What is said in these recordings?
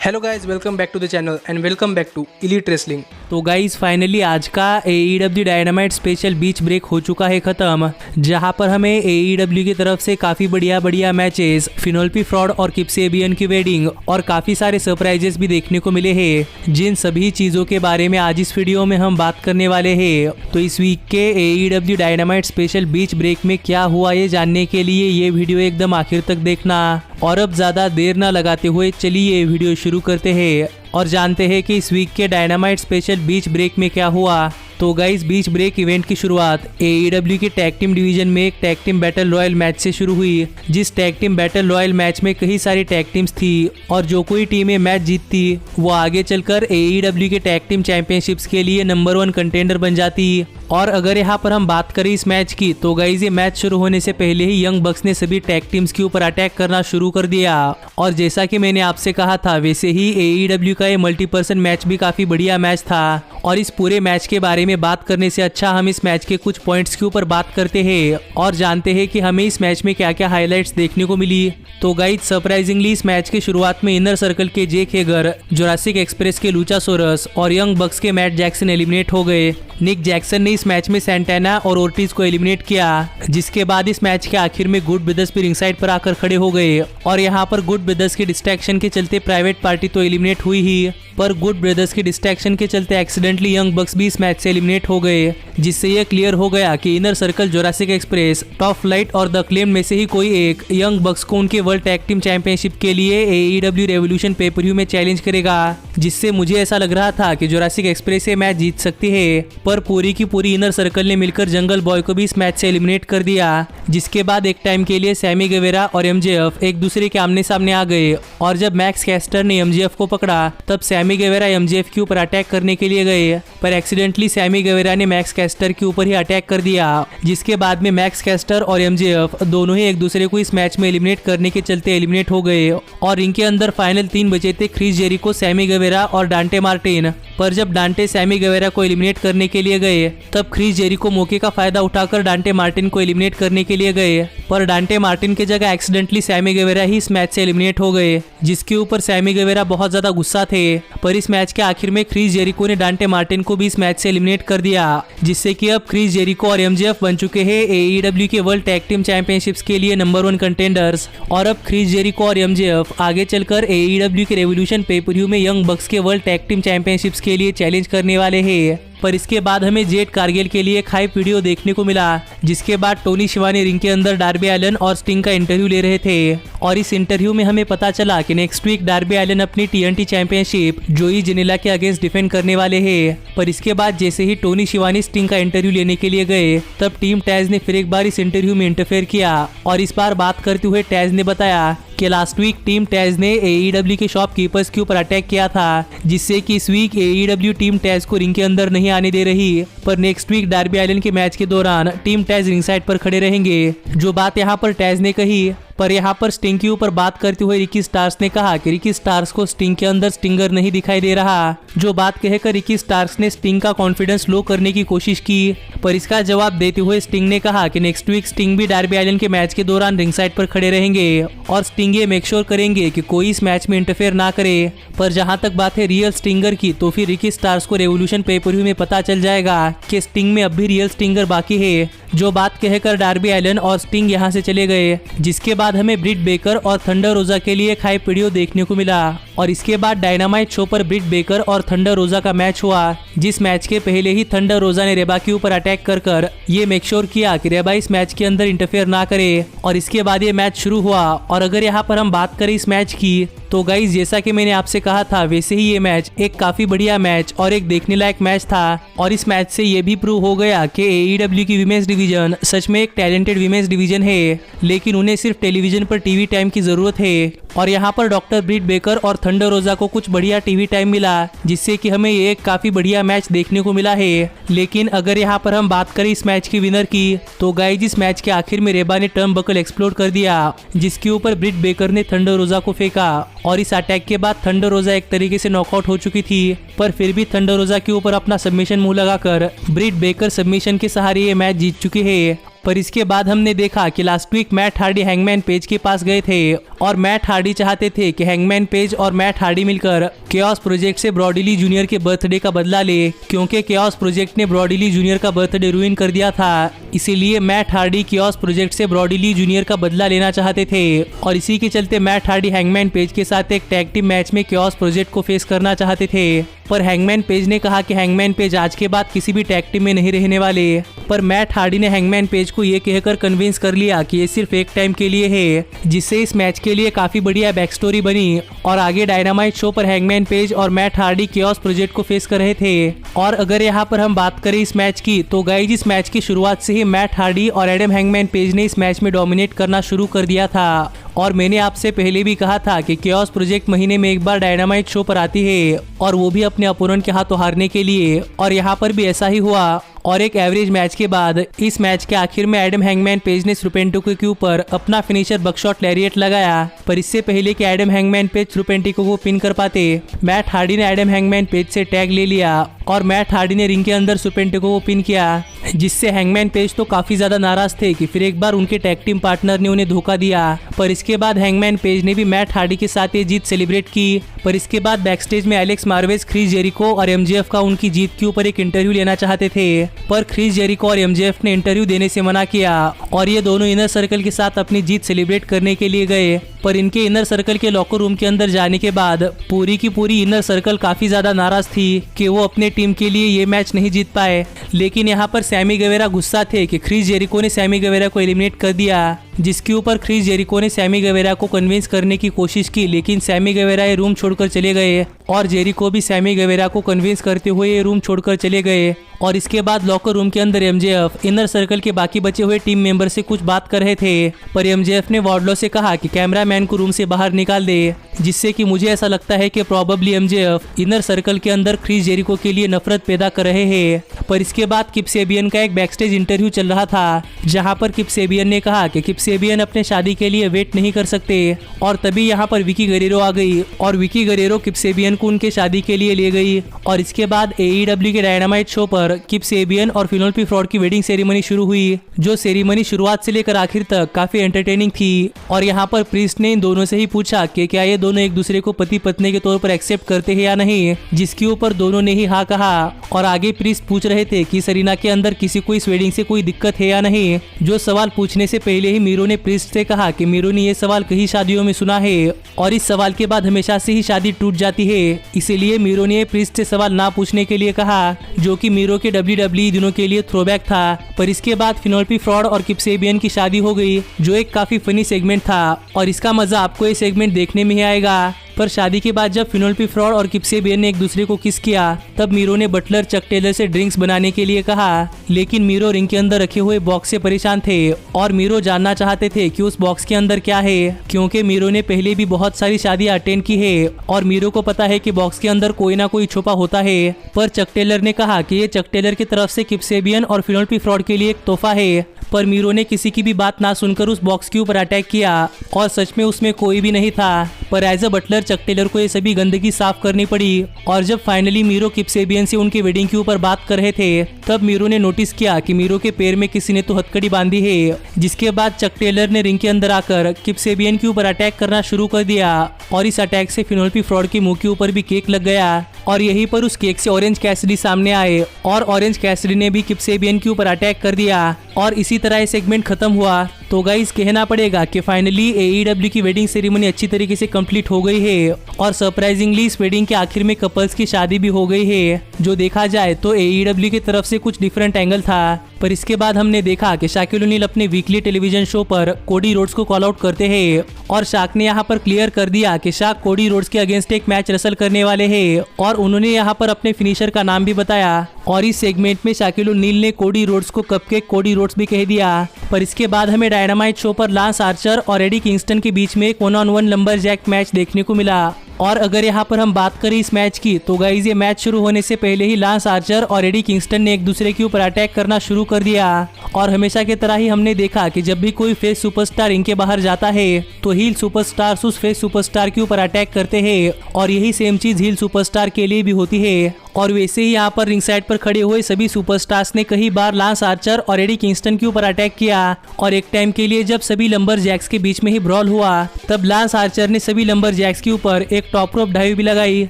Hello guys, welcome back to the channel and welcome back to elite wrestling. तो guys finally आज का AEW dynamite special beach break हो चुका है खत्म, जहां पर हमें AEW की तरफ से काफी बढ़िया मैचेस, फिनोल्फी फ्रॉड और किप सेबियन की वेडिंग और काफी सारे सरप्राइजेस भी देखने को मिले हैं। जिन सभी चीजों के बारे में आज इस वीडियो में हम बात करने वाले हैं। तो इस वीक के AEW dynamite special beach break में क्या हुआ ये जानने के लिए ये वीडियो एकदम आखिर तक देखना। और अब ज्यादा देर ना लगाते हुए चलिए ये वीडियो शुरू करते हैं और जानते हैं कि इस वीक के डायनामाइट स्पेशल बीच ब्रेक में क्या हुआ। तो गाइस, बीच ब्रेक इवेंट की शुरुआत AEW की टैग टीम डिवीजन में एक tag team battle royal match से शुरू हुई, जिस tag team battle royal match में कई सारी टैग टीम्स थी और जो कोई टीम ये मैच जीतती वो आगे चलकर AEW के टैग टीम चैंपियनशिप्स के लिए नंबर 1 कंटेंडर बन जाती। और अगर यहाँ पर हम बात करें इस मैच की, तो गाइस ये मैच शुरू होने से पहले ही यंग बक्स ने सभी टैग टीम्स के ऊपर अटैक करना शुरू कर दिया। और जैसा कि मैंने आपसे कहा था, वैसे ही AEW का ये मल्टीपर्सन मैच भी काफी बढ़िया मैच था। और इस पूरे मैच के बारे में बात करने से अच्छा हम इस मैच के कुछ पॉइंट्स के ऊपर बात करते हैं और जानते हैं कि हमें इस मैच में क्या क्या हाइलाइट्स देखने को मिली। तो गाइस, सरप्राइजिंगली इस मैच के शुरुआत में इनर सर्कल के जेक हेगर, जुरासिक एक्सप्रेस के लुचासोरस और यंग बक्स के मैट जैक्सन एलिमिनेट हो गए। निक जैक्सन ने इस मैच में सैंटाना और ओर्टिज को एलिमिनेट किया, जिसके बाद इस मैच के आखिर में गुड ब्रदर्स भी रिंगसाइड पर आकर खड़े हो गए। और यहाँ पर गुड ब्रदर्स के डिस्ट्रैक्शन के चलते प्राइवेट पार्टी तो एलिमिनेट हुई ही, पर गुड ब्रदर्स के डिस्ट्रैक्शन के चलते एक्सीडेंटली यंग बक्स भी इस मैच से एलिमिनेट हो गए, जिससे यह क्लियर हो गया कि inner circle, Jurassic express, top flight और द क्लेम में से ही कोई एक यंग बक्स को उनके वर्ल्ड टैग टीम चैंपियनशिप के लिए AEW रेवोल्यूशन पेपर-व्यू में चैलेंज करेगा। जिससे मुझे ऐसा लग रहा था कि जुरासिक एक्सप्रेस ये मैच जीत सकती है, पर पूरी की पूरी इनर सर्कल ने मिलकर जंगल बॉय को भी इस मैच से एलिमिनेट कर दिया। जिसके बाद एक टाइम के लिए सैमी गेवेरा और MJF एक दूसरे के आमने सामने आ गए और जब मैक्स कैस्टर ने MJF को पकड़ा, तब सैमी गेवेरा MJF के ऊपर अटैक करने के लिए गए, पर एक्सीडेंटली सैमी गेवेरा ने मैक्स कैस्टर के ऊपर ही अटैक कर दिया। जिसके बाद में मैक्स कैस्टर और MJF दोनों ही एक दूसरे को इस मैच में एलिमिनेट करने के चलते एलिमिनेट हो गए और इनके अंदर फाइनल 3 बचे थे क्रिस जेरिको, सैमी गेवेरा और डांटे मार्टिन। पर जब डांटे सैमी गेवेरा को एलिमिनेट करने के लिए गए, तब क्रिस जेरिको मौके का फायदा उठाकर डांटे मार्टिन को एलिमिनेट करने के लिए गए, पर डांटे मार्टिन के जगह एक्सीडेंटली सैमी गेवेरा ही इस मैच से एलिमिनेट हो गए, जिसके ऊपर सैमी गेवेरा बहुत ज्यादा गुस्सा थे। पर इस मैच के आखिर में क्रिस जेरिको ने डांटे मार्टिन को भी इस मैच से एलिमिनेट कर दिया, जिससे कि अब क्रिस जेरिको और MJF बन चुके हैं AEW के वर्ल्ड टैग टीम चैंपियनशिप्स के लिए नंबर 1 कंटेंडर्स। और अब क्रिस जेरिको और MJF आगे चलकर AEW के रेवोल्यूशन पेपर-व्यू में यंग बक्स के वर्ल्ड टैग टीम चैंपियनशिप्स के लिए चैलेंज करने वाले हैं। पर इसके बाद हमें जेड कारगिल के लिए एक हाइप वीडियो देखने को मिला, जिसके बाद टोनी शिवानी रिंग के अंदर डार्बी एलन और स्टिंग का इंटरव्यू ले रहे थे। और इस इंटरव्यू में हमें पता चला कि नेक्स्ट वीक डार्बी एलन अपनी TNT चैंपियनशिप जोई जेनेला के अगेंस्ट डिफेंड करने वाले हैं। पर इसके बाद जैसे ही टोनी शिवानी स्टिंग का इंटरव्यू लेने के लिए गए, तब टीम टैज ने फिर एक बार इस इंटरव्यू में इंटरफेयर किया और इस बार बात करते हुए टैज ने बताया कि लास्ट वीक टीम टैज ने AEW के शॉपकीपर्स के ऊपर अटैक किया था, जिससे कि इस वीक AEW टीम टैज को रिंग के अंदर नहीं आने दे रही। पर नेक्स्ट वीक डार्बी एलन के मैच के दौरान टीम टैज रिंग साइड पर खड़े रहेंगे। जो बात यहाँ पर टैज ने कही, पर यहाँ पर स्टिंग के ऊपर बात करते हुए रिकी स्टार्स ने कहा कि रिकी स्टार्स को स्टिंग के अंदर स्टिंगर नहीं दिखाई दे रहा। जो बात कहकर रिकी स्टार्स ने स्टिंग का कॉन्फिडेंस लो करने की कोशिश की, पर इसका जवाब देते हुए स्टिंग ने कहा कि नेक्स्ट वीक स्टिंग भी डार्बी एलन के मैच के दौरान रिंग साइड पर खड़े रहेंगे और स्टिंग ये मेक श्योर करेंगे कि कोई इस मैच में इंटरफेयर ना करे। पर जहाँ तक बात है रियल स्टिंगर की, तो फिर रिकी स्टार्स को रेवोल्यूशन पेपर-व्यू में पता चल जाएगा कि स्टिंग में अब भी रियल स्टिंगर बाकी है। जो बात कहकर डार्बी एलन और स्टिंग यहाँ से चले गए, जिसके बाद हमें ब्रिट बेकर और थंडर रोजा के लिए एक हाइप वीडियो देखने को मिला। और इसके बाद डायनामाइट शो पर ब्रिट बेकर और थंडर रोजा का मैच हुआ, जिस मैच के पहले ही थंडर रोजा ने रेबा के ऊपर अटैक कर ये मेक श्योर किया कि रेबा इस मैच के अंदर इंटरफेयर ना करे। और इसके बाद ये मैच शुरू हुआ। और अगर यहाँ पर हम बात करें इस मैच की, तो गाइस जैसा कि मैंने आपसे कहा था, वैसे ही ये मैच एक काफी बढ़िया मैच और एक देखने लायक मैच था। और इस मैच से ये भी प्रूव हो गया कि AEW की विमेंस डिवीजन सच में एक टैलेंटेड विमेंस डिवीजन है, लेकिन उन्हें सिर्फ टेलीविजन पर टीवी टाइम की जरूरत है। और यहाँ पर डॉक्टर ब्रिट बेकर और थंडर रोजा को कुछ बढ़िया टीवी टाइम मिला, जिससे कि हमें ये एक काफी बढ़िया मैच देखने को मिला है। लेकिन अगर यहाँ पर हम बात करें इस मैच की विनर की, तो गाइस इस मैच के आखिर में रेबा ने टर्म बकल एक्सप्लोड कर दिया, जिसके ऊपर ब्रिट बेकर ने थंडर रोजा को फेंका। और इस अटैक के बाद थंडर रोजा एक तरीके से नॉकआउट हो चुकी थी, पर फिर भी थंडर रोजा के ऊपर अपना सबमिशन मुंह लगाकर ब्रिट बेकर सबमिशन के सहारे ये मैच जीत चुकी है। पर इसके बाद हमने देखा कि last week Matt Hardy Hangman Page के पास गए थे और मैट हार्डी चाहते थे कि हैंगमैन पेज और मैट हार्डी मिलकर केओस प्रोजेक्ट से ब्रॉडी ली जूनियर के बर्थडे का बदला ले, क्योंकि केओस प्रोजेक्ट ने ब्रॉडी ली जूनियर का बर्थडे रुइन कर दिया था। इसीलिए मैट हार्डी केओस प्रोजेक्ट से ब्रॉडी ली जूनियर का बदला लेना चाहते थे और इसी के चलते मैट हार्डी हैंगमैन पेज के साथ एक टैग टीम मैच में केओस प्रोजेक्ट को फेस करना चाहते थे। पर हैंगमैन पेज ने कहा कि हैंगमैन पेज आज के बाद किसी भी टैग टीम में नहीं रहने वाले। पर मैट हार्डी ने हैंगमैन पेज को ये कहकर कन्विंस कर लिया कि ये सिर्फ एक टाइम के लिए है, जिससे इस मैच के लिए काफी बढ़िया बैक स्टोरी बनी और आगे डायनामाइट शो पर हैंगमैन पेज और मैट हार्डी केओस प्रोजेक्ट को फेस कर रहे थे। और अगर यहाँ पर हम बात करें इस मैच की, तो गाइस इस मैच की शुरुआत से ही मैट हार्डी और एडम हैंगमैन पेज ने इस मैच में डोमिनेट करना शुरू कर दिया था। और मैंने आपसे पहले भी कहा था कि केओस प्रोजेक्ट महीने में एक बार डायनामाइट शो पर आती है और वो भी अपने अपोनेंट के हाथों हारने के लिए, और यहाँ पर भी ऐसा ही हुआ। और एक एवरेज मैच के बाद इस मैच के आखिर में एडम हैंगमैन पेज ने स्रुपेंटिको के ऊपर अपना फिनिशर बकशॉट लैरिएट लगाया। पर इससे पहले कि एडम हैंगमैन पेज स्रुपेंटिको को पिन कर पाते, मैट हार्डी ने एडम हैंगमैन पेज से टैग ले लिया और मैट हार्डी ने रिंग के अंदर स्रुपेंटिको को पिन किया, जिससे हैंगमैन पेज तो काफी ज्यादा नाराज थे कि फिर एक बार उनके टैग टीम पार्टनर ने उन्हें धोखा दिया। पर इसके बाद हैंगमैन पेज ने भी मैट हार्डी के साथ ये जीत सेलिब्रेट की। पर इसके बाद बैकस्टेज में एलेक्स मार्वेज, क्रिस जेरिको और एमजेएफ का उनकी जीत के ऊपर एक इंटरव्यू लेना चाहते थे, पर क्रिस जेरिको और एमजेएफ ने इंटरव्यू देने से मना किया और ये दोनों इनर सर्कल के साथ अपनी जीत सेलिब्रेट करने के लिए गए। पर इनके इनर सर्कल के लॉकर रूम के अंदर जाने के बाद पूरी की पूरी इनर सर्कल काफी ज्यादा नाराज थी कि वो अपने टीम के लिए ये मैच नहीं जीत पाए। लेकिन यहाँ पर सैमी गवेरा गुस्सा थे कि क्रिस जेरिको ने सैमी गवेरा को एलिमिनेट कर दिया, जिसके ऊपर क्रिस जेरिको ने सैमी गवेरा को कन्विंस करने की कोशिश की, लेकिन सैमी गवेरा ये रूम छोड़कर चले गए और जेरिको भी सैमी गवेरा को कन्विंस करते हुए ये रूम छोड़कर चले गए। और इसके बाद लॉकर रूम के अंदर एमजेएफ इनर सर्कल के बाकी बचे हुए टीम मेंबर से कुछ बात कर रहे थे, पर एमजेएफ ने वार्डलो से कहा कि कैमरामैन को रूम से बाहर निकाल दे, जिससे कि मुझे ऐसा लगता है कि प्रोबेबली एमजेएफ इनर सर्कल के अंदर क्रिस जेरिको के लिए नफरत पैदा कर रहे हैं। पर इसके बाद किप सेबियन का एक बैकस्टेज इंटरव्यू चल रहा था, जहां पर किप सेबियन ने कहा कि किप सेबियन अपने शादी के लिए वेट नहीं कर सकते। और तभी यहाँ पर विकी गरेरो आ गई और विकी गरेरो किप सेबियन को उनके शादी के लिए ले गई। और इसके बाद AEW के डायनामाइट शो पर किप सेबियन और फिनोल्पी फ्रॉड की वेडिंग सेरेमनी शुरू हुई, जो सेरेमनी शुरुआत से लेकर आखिर तक काफी एंटरटेनिंग थी। और यहाँ पर प्रीस्ट ने इन दोनों से ही पूछा कि क्या ये दोनों एक दूसरे को पति पत्नी के तौर पर एक्सेप्ट करते हैं या नहीं, जिसके ऊपर दोनों ने ही हाँ कहा। और आगे प्रीस्ट पूछ रहे थे कि सरीना के अंदर किसी को इस वेडिंग से कोई दिक्कत है या नहीं, जो सवाल पूछने से पहले ही मीरो ने प्रीस्ट से कहा कि मीरो ने ये सवाल कई शादियों में सुना है और इस सवाल के बाद हमेशा से ही शादी टूट जाती है, इसीलिए मीरो ने प्रीस्ट से सवाल ना पूछने के लिए कहा, जो कि मीरो के WWE दिनों के लिए थ्रोबैक था। पर इसके बाद फिनोल्पी फ्रॉड और किप सेबियन की शादी हो गई, जो एक काफी फनी सेगमेंट था और इसका मजा आपको ये सेगमेंट देखने में ही आएगा। पर शादी के बाद जब फिनोल्पी फ्रॉड और किप सेबियन ने एक दूसरे को किस किया, तब मीरो ने बटलर चक टेलर से ड्रिंक्स बनाने के लिए कहा, लेकिन मीरो रिंग के अंदर रखे हुए बॉक्स से परेशान थे और मीरो जानना चाहते थे कि उस बॉक्स के अंदर क्या है, क्योंकि मीरो ने पहले भी बहुत सारी शादियां अटेंड की है और मीरो को पता है कि बॉक्स के अंदर कोई ना कोई छुपा होता है। पर चक टेलर ने कहा कि ये चक टेलर की तरफ से किप सेबियन और फिनोल्पी फ्रॉड के लिए एक तोहफा है। पर मीरो ने किसी की भी बात ना सुनकर उस बॉक्स के ऊपर अटैक किया और सच में उसमें कोई भी नहीं था। पर as a butler Chuck Taylor को ये सभी गंदगी साफ करनी पड़ी और जब फाइनली मीरो किप सेबियन से उनके वेडिंग के ऊपर बात कर रहे थे, तब मीरो ने नोटिस किया कि मीरो के पैर में किसी ने तो हथकड़ी बांधी है। जिसके बाद चक टेलर ने रिंग के अंदर आकर किप सेबियन के ऊपर अटैक करना शुरू कर दिया और इस अटैक से फिनोल्पी फ्रॉड के मुंह के ऊपर भी केक लग गया और यहीं पर उस केक से ऑरेंज कैसिडी सामने आए और ऑरेंज कैसिडी ने भी किप सेबियन के ऊपर अटैक कर दिया और इसी तरह ये सेगमेंट खत्म हुआ। तो गाइस कहना पड़ेगा कि फाइनली AEW की वेडिंग सेरेमनी अच्छी तरीके से कंप्लीट हो गई है और सरप्राइजिंगली इस वेडिंग के आखिर में कपल्स की शादी भी हो गई है, जो देखा जाए तो AEW की तरफ से कुछ डिफरेंट एंगल था। पर इसके बाद हमने देखा कि शाकिल ओनील अपने वीकली टेलीविजन शो पर कोडी रोड्स को कॉल आउट करते हैं और शाक ने यहाँ पर क्लियर कर दिया कि शाक कोडी रोड्स के अगेंस्ट एक मैच रेसल करने वाले हैं और उन्होंने यहाँ पर अपने फिनिशर का नाम भी बताया। और इस सेगमेंट में शाकिल ओनील ने कोडी रोड्स को कपकेक कोडी रोड्स भी कह दिया। पर इसके बाद हमें डायनामाइट शो पर लांस आर्चर और एडी किंगस्टन के बीच में एक 1-on-1 लंबर जैक मैच देखने को मिला और अगर यहाँ पर हम बात करें इस मैच की तो गाइज ये मैच शुरू होने से पहले ही लांस आर्चर और एडी किंगस्टन ने एक दूसरे के ऊपर अटैक करना शुरू कर दिया। और हमेशा की तरह ही हमने देखा कि जब भी कोई फेस सुपरस्टार रिंग के बाहर जाता है तो हील सुपरस्टार्स उस फेस सुपरस्टार के ऊपर अटैक करते हैं और यही सेम चीज हील सुपरस्टार के लिए भी होती है। और वैसे ही यहाँ पर रिंग साइड पर खड़े हुए सभी सुपरस्टार्स ने कई बार लांस आर्चर और एडी किंगस्टन के ऊपर अटैक किया और एक टाइम के लिए जब सभी लंबर जैक्स के बीच में ही ब्रॉल हुआ तब लांस आर्चर ने सभी लंबर जैक्स के ऊपर एक टॉप रोप डाइव भी लगाई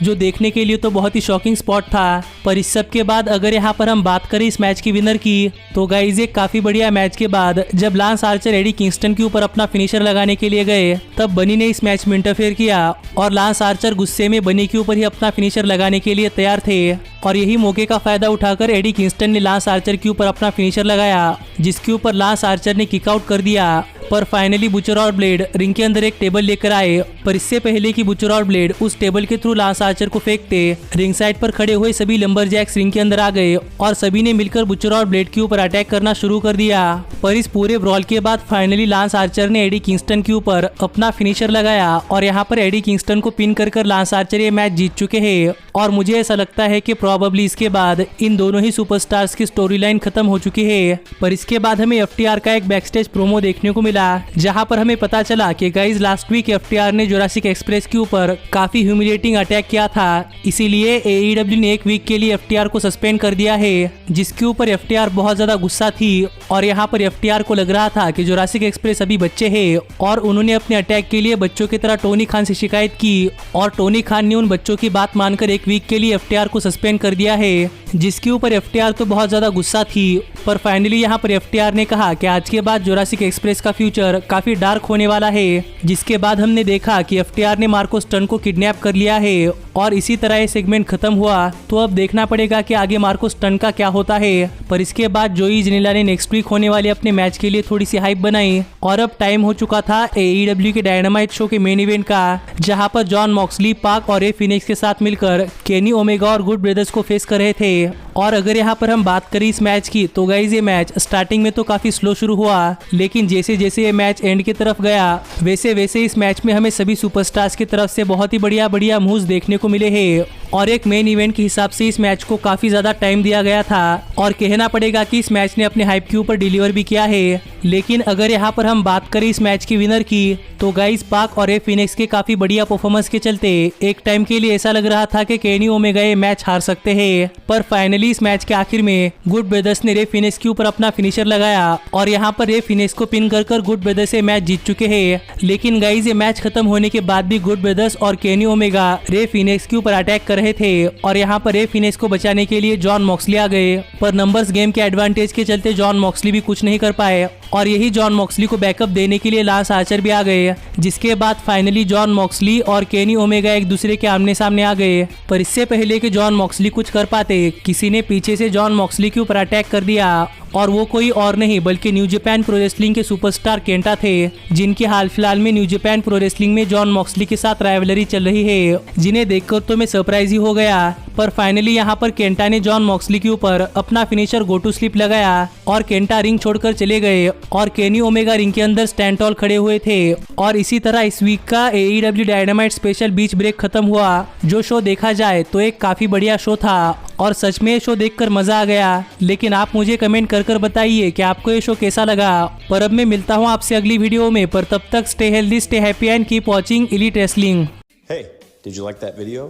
जो देखने के लिए तो बहुत ही शॉकिंग स्पॉट था। पर इस सब के बाद अगर यहाँ पर हम बात करें इस मैच की विनर की तो गाइज एक काफी बढ़िया मैच के बाद जब लांस आर्चर एडी किंगस्टन के ऊपर अपना फिनिशर लगाने के लिए गए तब बनी ने इस मैच में इंटरफेयर किया और लांस आर्चर गुस्से में बनी के ऊपर ही अपना फिनिशर लगाने के लिए तैयार थे और यही मौके का फायदा उठाकर एडी किंगस्टन ने लांस आर्चर के ऊपर अपना फिनिशर लगाया जिसके ऊपर लांस आर्चर ने किक आउट कर दिया। पर फाइनली बुचर और ब्लेड रिंग के अंदर एक टेबल लेकर आए पर इससे पहले कि बुचर और ब्लेड उस टेबल के थ्रू लांस आर्चर को फेंकते रिंग साइड पर खड़े हुए सभी लंबर जैक्स रिंग के अंदर आ गए और सभी ने मिलकर बुचर और ब्लेड के ऊपर अटैक करना शुरू कर दिया। पर इस पूरे ब्रॉल के बाद फाइनली लांस आर्चर ने एडी किंगस्टन के ऊपर अपना फिनिशर लगाया और यहाँ पर एडी किंगस्टन को पिन कर लांस आर्चर ये मैच जीत चुके हैं। और मुझे ऐसा लगता है कि प्रोबेबली इसके बाद इन दोनों ही सुपरस्टार्स की स्टोरी लाइन खत्म हो चुकी है। पर इसके बाद हमें एफटीआर का एक बैकस्टेज प्रोमो देखने को मिला जहां पर हमें पता चला कि गाइज लास्ट वीक एफटीआर ने जुरासिक एक्सप्रेस के ऊपर काफी ह्यूमिलेटिंग अटैक किया था, इसीलिए एईडब्ल्यू ने एक वीक के लिए एफटीआर को सस्पेंड कर दिया है जिसके ऊपर एफटीआर बहुत ज्यादा गुस्सा थी। और यहाँ पर एफटीआर को लग रहा था कि जुरासिक एक्सप्रेस अभी बच्चे हैं और उन्होंने अपने अटैक के लिए बच्चों की तरह टोनी खान से शिकायत की और टोनी खान ने उन बच्चों की बात मानकर एक वीक के लिए एफटीआर को सस्पेंड कर दिया है जिसके ऊपर एफटीआर तो बहुत ज्यादा गुस्सा थी। पर फाइनली यहाँ पर एफटीआर ने कहा कि आज के बाद जुरासिक एक्सप्रेस का फ्यूचर काफी डार्क होने वाला है, जिसके बाद हमने देखा कि एफटीआर ने मार्को स्टर्न को किडनैप कर लिया है और इसी तरह ये सेगमेंट खत्म हुआ। तो अब देखना पड़ेगा कि आगे मार्को स्टर्न का क्या होता है। पर इसके बाद जोई जनीला ने नेक्स्ट वीक होने वाले अपने मैच के लिए थोड़ी सी हाइप बनाई और अब टाइम हो चुका था एईडब्ल्यू के डायनामाइट शो के मेन इवेंट का, जहां पर जॉन मॉक्सली, पाक और रे फिनिक्स के साथ मिलकर केनी ओमेगा और गुड ब्रदर्स को फेस कर रहे थे। और अगर यहाँ पर हम बात करें इस मैच की तो गाइज ये मैच स्टार्टिंग में तो काफी स्लो शुरू हुआ, लेकिन जैसे जैसे ये मैच एंड की तरफ गया वैसे वैसे इस मैच में हमें सभी सुपरस्टार्स की तरफ से बहुत ही बढ़िया बढ़िया मूव्स देखने को मिले हैं और एक मेन इवेंट के हिसाब से इस मैच को काफी ज्यादा टाइम दिया गया था और कहना पड़ेगा कि इस मैच ने अपने हाइप के ऊपर डिलीवर भी किया है। लेकिन अगर यहाँ पर हम बात करें इस मैच की विनर की तो गाइज पाक और रे फिनिक्स के काफी बढ़िया परफॉर्मेंस के चलते एक टाइम के लिए ऐसा लग रहा था कि केनी ओमेगा ये मैच हार सकते हैं। पर फाइनली इस मैच के आखिर में गुड ब्रदर्स ने रे फिनिक्स के ऊपर अपना फिनिशर लगाया और यहाँ पर रे फिनिक्स को पिन कर गुड ब्रदर्स ये मैच जीत चुके हैं। लेकिन गाइज ये मैच खत्म होने के बाद भी गुड ब्रदर्स और केनी ओमेगा रे फिनिक्स के ऊपर अटैक कर रहे थे और यहाँ पर रे फिनिक्स को बचाने के लिए जॉन मॉक्सली आ गए। पर नंबर्स गेम के एडवांटेज के चलते जॉन मॉक्सली भी कुछ नहीं कर पाए और यही जॉन मॉक्सली को बैकअप देने के लिए लांस आर्चर भी आ गए, जिसके बाद फाइनली जॉन मॉक्सली और केनी ओमेगा एक दूसरे के आमने सामने आ गए। पर इससे पहले कि जॉन मॉक्सली कुछ कर पाते किसी ने पीछे से जॉन मॉक्सली के ऊपर अटैक कर दिया और वो कोई और नहीं बल्कि न्यू जापान प्रो रेसलिंग के सुपरस्टार केंटा थे, जिनके हाल फिलहाल में न्यू जापान प्रो रेसलिंग में जॉन मॉक्सली के साथ राइवलरी चल रही है, जिन्हें देखकर तो मैं सरप्राइज ही हो गया। पर फाइनली यहाँ पर केंटा ने जॉन मॉक्सली के ऊपर अपना फिनिशर गो टू स्लीप लगाया और केंटा रिंग छोड़कर चले गए और केनी ओमेगा रिंग के अंदर स्टैंड टॉल खड़े हुए थे। और इसी तरह इस वीक का AEW dynamite special beach break खत्म हुआ, जो शो देखा जाए तो एक काफी बढ़िया शो था और सच में शो देखकर मजा आ गया। लेकिन आप मुझे कमेंट कर बताइए कि आपको ये शो कैसा लगा। पर अब मैं मिलता हूँ आपसे अगली वीडियो में, पर तब तक stay healthy, stay happy and keep watching elite wrestling. Hey, did you like that video?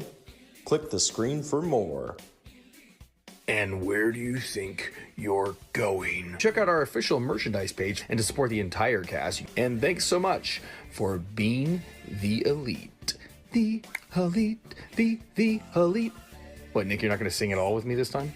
Click the screen for more. And where do you think you're going? Check out our official merchandise page and to support the entire cast. And thanks so much for being the elite. The elite, the elite. What, Nick, you're not going to sing it all with me this time?